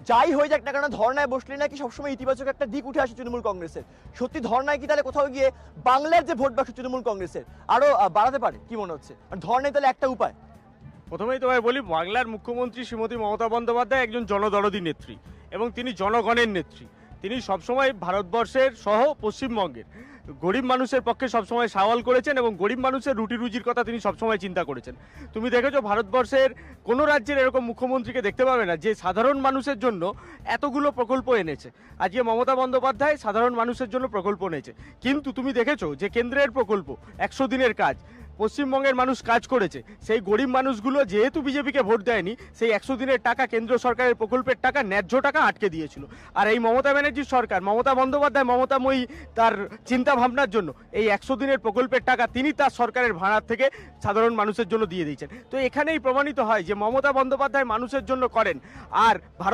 যাই হয়ে যাক না কেন ধর্নায় বসলে নাকি সবসময় ইতিবাচক একটা দিক উঠে আসে তৃণমূল কংগ্রেসের। সত্যি ধর্নায় কি তাহলে কোথাও গিয়ে বাংলার যে ভোট বাক্স তৃণমূল কংগ্রেসের আরো বাড়াতে পারে কি মনে হচ্ছে? আর ধর্নায় তাহলে একটা উপায়। প্রথমেই তোমায় বলি, বাংলার মুখ্যমন্ত্রী শ্রীমতী মমতা বন্দ্যোপাধ্যায় একজন জনদরদী নেত্রী এবং তিনি জনগণের নেত্রী। তিনি সবসময় ভারতবর্ষের সহ পশ্চিমবঙ্গের গরিব মানুষের পক্ষে সবসময় সওয়াল করেছেন এবং গরিব মানুষের রুটি রুজির কথা তিনি সবসময় চিন্তা করেছেন। তুমি দেখেছো ভারতবর্ষের কোনো রাজ্যের এরকম মুখ্যমন্ত্রীকে দেখতে পাবে না যে সাধারণ মানুষের জন্য এতগুলো প্রকল্প এনেছে। আজকে মমতা বন্দ্যোপাধ্যায় সাধারণ মানুষের জন্য প্রকল্প এনেছে, কিন্তু তুমি দেখেছো যে কেন্দ্রের প্রকল্প 100 দিনের কাজ পশ্চিমবঙ্গের মানুষ কাজ করেছে। সেই গরিব মানুষগুলো যেহেতু বিজেপিকে ভোট দেয়নি, সেই 100 দিনের টাকা কেন্দ্র সরকারের প্রকল্পের টাকা ন্যায্য টাকা আটকে দিয়েছিল। আর এই মমতা ব্যানার্জির সরকার, মমতা বন্দ্যোপাধ্যায় মমতাময়ী তার চিন্তা ভাবনার জন্য এই 100 দিনের প্রকল্পের টাকা তিনি তার সরকারের ভাড়ার থেকে সাধারণ মানুষের জন্য দিয়ে দিয়েছেন। তো এখানেই প্রমাণিত হয় যে মমতা বন্দ্যোপাধ্যায় মানুষের জন্য করেন। আর ভারত